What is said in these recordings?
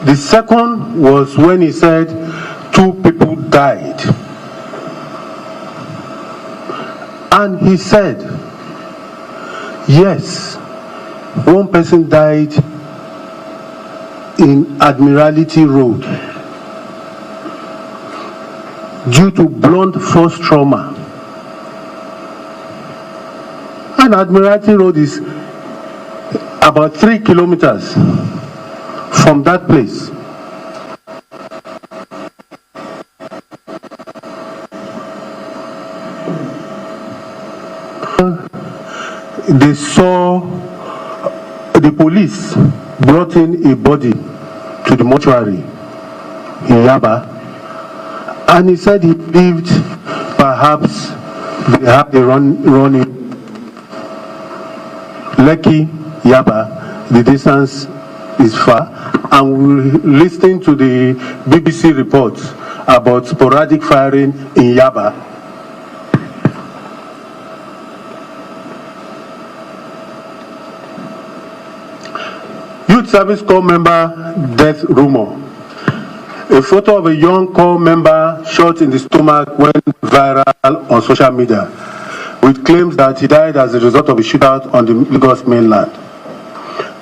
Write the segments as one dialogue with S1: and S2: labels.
S1: The second was when he said 2 people died. And he said, yes, 1 person died in Admiralty Road due to blunt force trauma. And Admiralty Road is about 3 kilometers from that place. They saw the police brought in a body to the mortuary in Yaba, and he said he believed perhaps they had a running Lekki, Yaba. The distance is far, and we're listening to the BBC reports about sporadic firing in Yaba. Youth Service Corps member death rumor. A photo of a young Corps member shot in the stomach went viral on social media, with claims that he died as a result of a shootout on the Lagos mainland.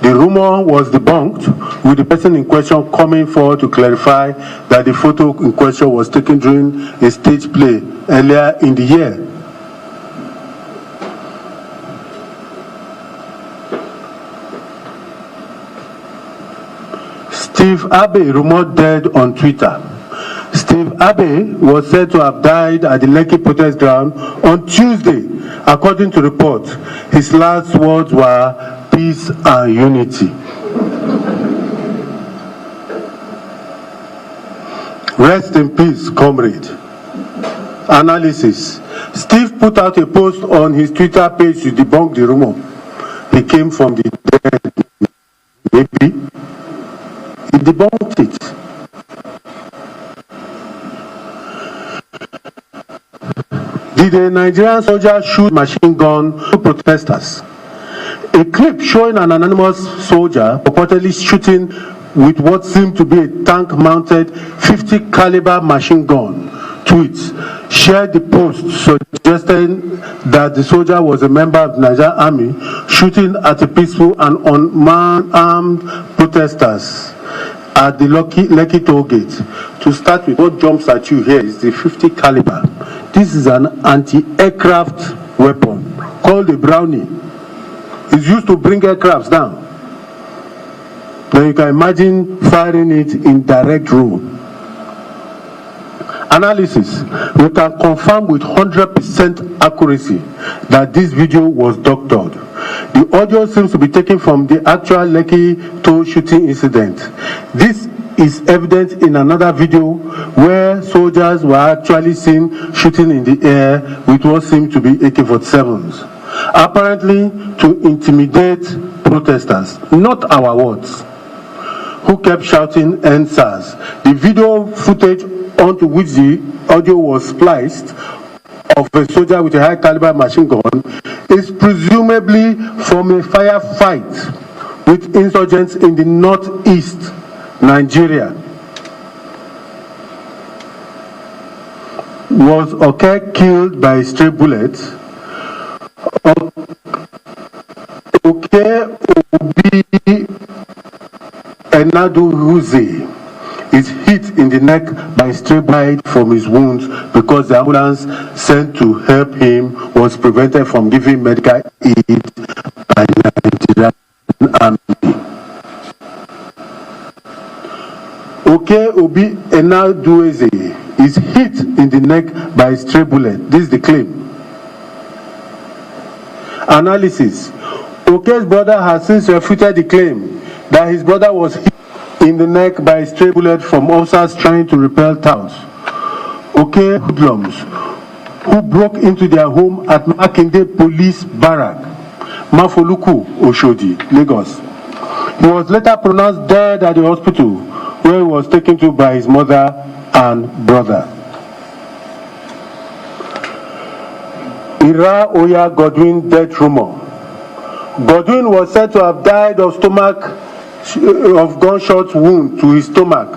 S1: The rumor was debunked, with the person in question coming forward to clarify that the photo in question was taken during a stage play earlier in the year. Steve Abbey rumored dead on Twitter. Steve Abbey was said to have died at the Lekki protest ground on Tuesday. According to reports, his last words were peace and unity. Rest in peace, comrade. Analysis. Steve put out a post on his Twitter page to debunk the rumor. He came from the dead. Maybe. He debunked it. Did a Nigerian soldier shoot machine gun to protesters? A clip showing an anonymous soldier purportedly shooting with what seemed to be a tank-mounted 50 caliber machine gun tweets shared the post suggesting that the soldier was a member of the Nigerian army shooting at a peaceful and unarmed protesters at the Lekki toll gate. To start with, what jumps at you here is the 50 caliber. This is an anti-aircraft weapon called a Brownie. It's used to bring aircrafts down. Then you can imagine firing it in direct road. Analysis. We can confirm with 100% accuracy that this video was doctored. The audio seems to be taken from the actual Lekki toll shooting incident. This is evident in another video where soldiers were actually seen shooting in the air with what seemed to be AK-47s, apparently to intimidate protesters, not our words, who kept shouting "End SARS." The video footage onto which the audio was spliced of a soldier with a high caliber machine gun is presumably from a firefight with insurgents in the northeast Nigeria. Was Oke killed by a stray bullet? Oke Obi Enaduhuze is hit in the neck by a stray bullet from his wounds because the ambulance sent to help him was prevented from giving medical aid by the Nigerian army. Oke Obi Enaduhuze is hit in the neck by a stray bullet. This is the claim. Analysis. Oke's brother has since refuted the claim that his brother was hit in the neck by a stray bullet from officers trying to repel touts. Oke hoodlums who broke into their home at Makinde Police Barrack, Mafoluku, Oshodi, Lagos. He was later pronounced dead at the hospital where he was taken to by his mother and brother. Ira Oya Godwin death rumor. Godwin was said to have died of stomach of gunshot wound to his stomach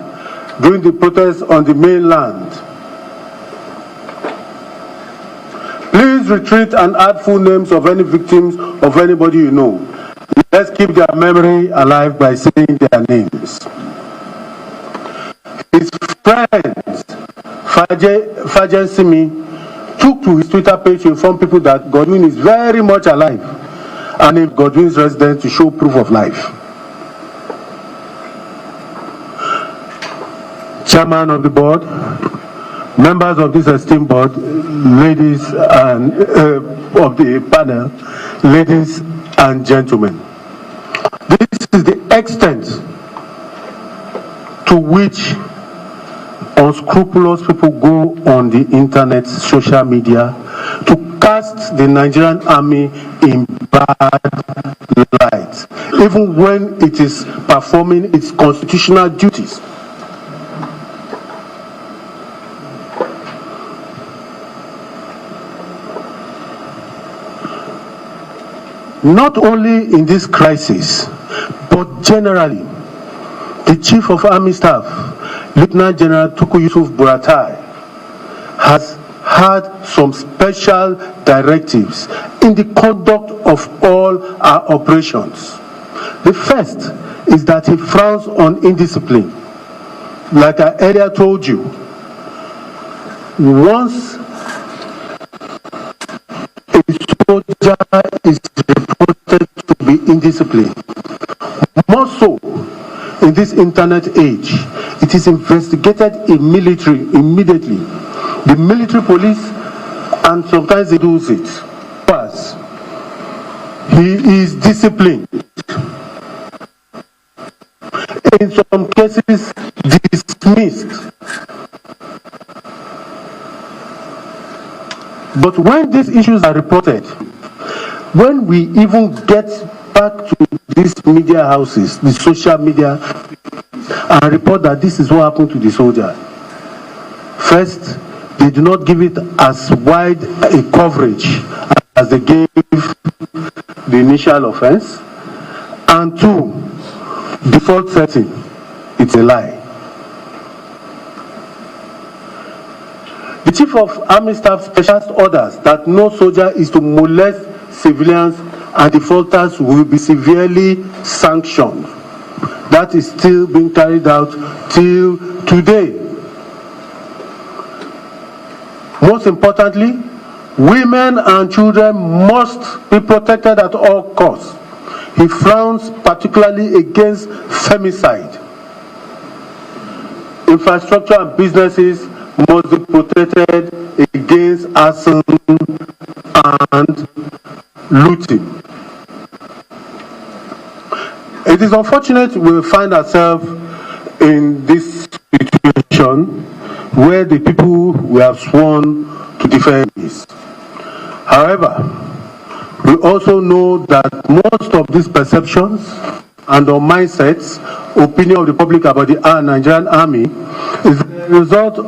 S1: during the protest on the mainland. Please retreat and add full names of any victims of anybody you know. Let's keep their memory alive by saying their names. His friend, Fajen Simi, took to his Twitter page to inform people that Godwin is very much alive and named Godwin's residence to show proof of life. Chairman of the board, members of this esteemed board, ladies and of the panel, ladies and gentlemen, this is the extent to which unscrupulous people go on the internet, social media, to cast the Nigerian army in bad light, even when it is performing its constitutional duties. Not only in this crisis, but generally, the Chief of Army Staff, Lieutenant General Tuku Yusuf Buratai, has had some special directives in the conduct of all our operations. The first is that he frowns on indiscipline. Like I earlier told you, once a soldier is reported to be indisciplined, more so in this internet age, it is investigated immediately. The military police, and sometimes they do it. First, he is disciplined. In some cases, dismissed. But when these issues are reported, when we even get back to these media houses, the social media, and report that this is what happened to the soldier, first, they do not give it as wide a coverage as they gave the initial offense, and two, default setting, it's a lie. The Chief of Army Staff special orders that no soldier is to molest civilians and defaulters will be severely sanctioned. That is still being carried out till today. Most importantly, women and children must be protected at all costs. He frowns particularly against femicide. Infrastructure and businesses must be protected against arson and looting. It is unfortunate we find ourselves in this situation where the people we have sworn to defend is. However, we also know that most of these perceptions and our mindsets, opinion of the public about the Nigerian army, is the result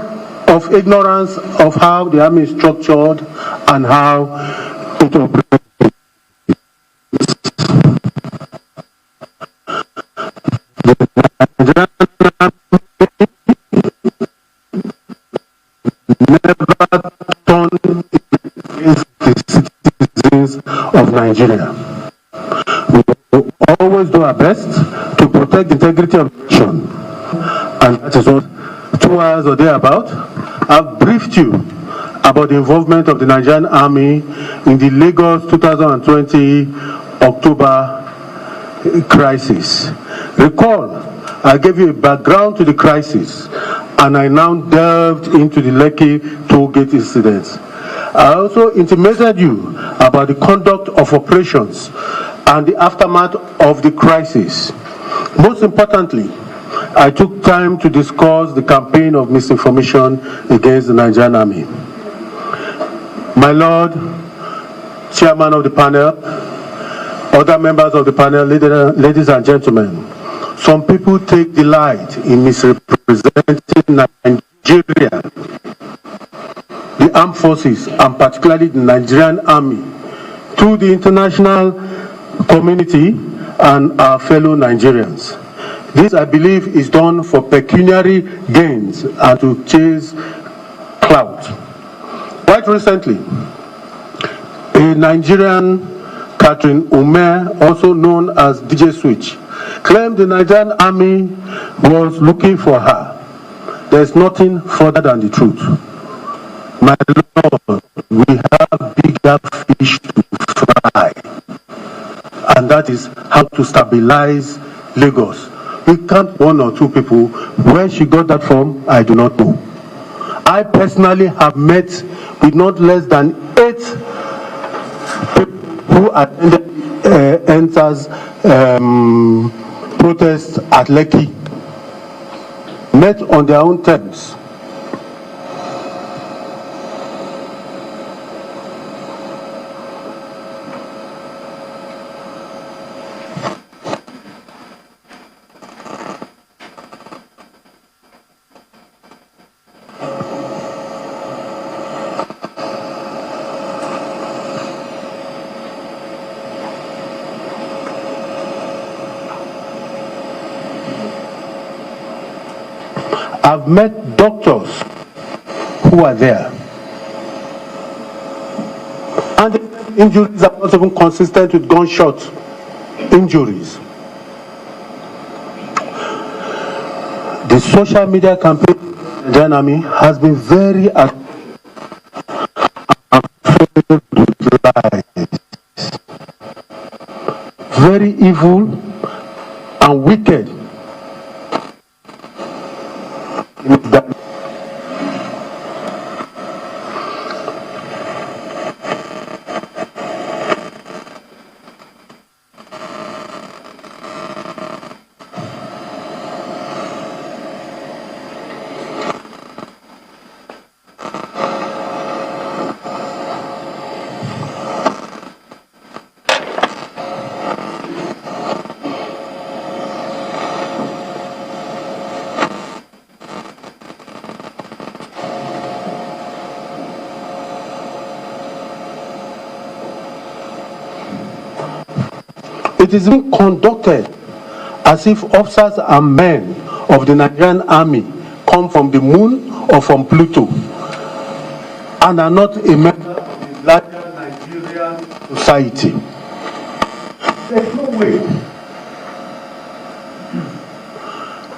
S1: of ignorance of how the army is structured and how it operates. The Nigerian army never turned against the citizens of Nigeria. We will always do our best to protect the integrity of the nation, and that is what 2 hours or thereabout I've briefed you about the involvement of the Nigerian Army in the Lagos 2020 October crisis. Recall, I gave you a background to the crisis, and I now delved into the Lekki toll gate incidents. I also intimated you about the conduct of operations and the aftermath of the crisis. Most importantly, I took time to discuss the campaign of misinformation against the Nigerian army. My Lord, Chairman of the panel, other members of the panel, ladies and gentlemen, some people take delight in misrepresenting Nigeria, the armed forces, and particularly the Nigerian army, to the international community and our fellow Nigerians. This, I believe, is done for pecuniary gains and to chase clout. Quite recently, a Nigerian, Catherine Ume, also known as DJ Switch, claimed the Nigerian army was looking for her. There's nothing further than the truth. My Lord, we have bigger fish to fry, and that is how to stabilize Lagos. We can't one or two people. Where she got that from, I do not know. I personally have met with not less than 8 people who attended Enters protest at Lekki, met on their own terms. I've met doctors who are there, and the injuries are not even consistent with gunshot injuries. The social media campaign of the Army has been very very evil and wicked. It is being conducted as if officers and men of the Nigerian army come from the moon or from Pluto and are not a member of the larger Nigerian society. There's no way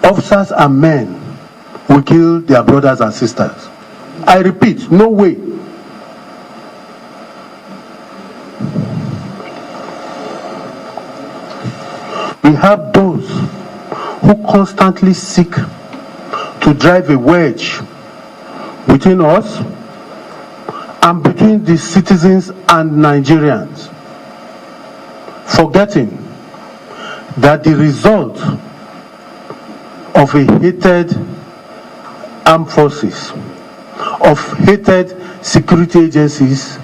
S1: officers and men will kill their brothers and sisters. I repeat, no way. We have those who constantly seek to drive a wedge between us and between the citizens and Nigerians, forgetting that the result of a hated armed forces, of hated security agencies,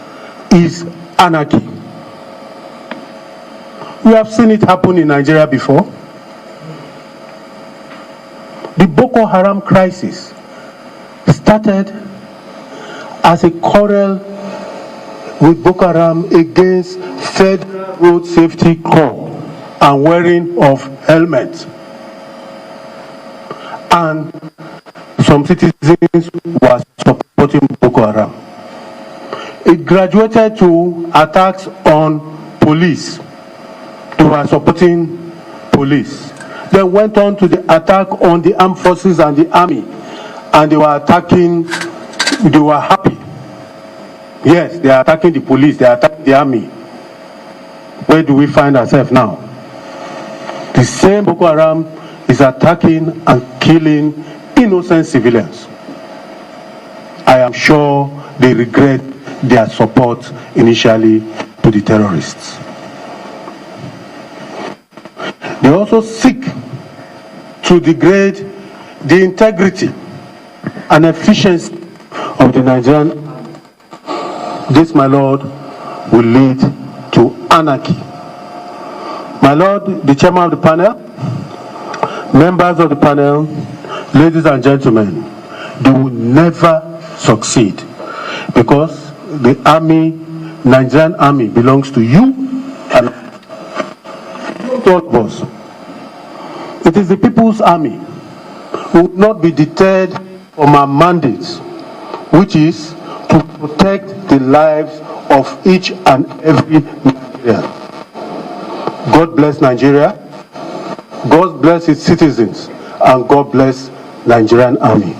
S1: is anarchy. We have seen it happen in Nigeria before. The Boko Haram crisis started as a quarrel with Boko Haram against Federal Road Safety Corps and wearing of helmets. And some citizens were supporting Boko Haram. It graduated to attacks on police. They were supporting police. Then went on to the attack on the armed forces and the army, and they were attacking, they were happy. Yes, they are attacking the police, they are attacking the army. Where do we find ourselves now? The same Boko Haram is attacking and killing innocent civilians. I am sure they regret their support initially to the terrorists. They also seek to degrade the integrity and efficiency of the Nigerian army. This, my Lord, will lead to anarchy. My Lord, the chairman of the panel, members of the panel, ladies and gentlemen, they will never succeed because the army, Nigerian army, belongs to you and all of us. It is the People's Army. We will not be deterred from our mandate, which is to protect the lives of each and every Nigerian. God bless Nigeria, God bless its citizens, and God bless Nigerian Army.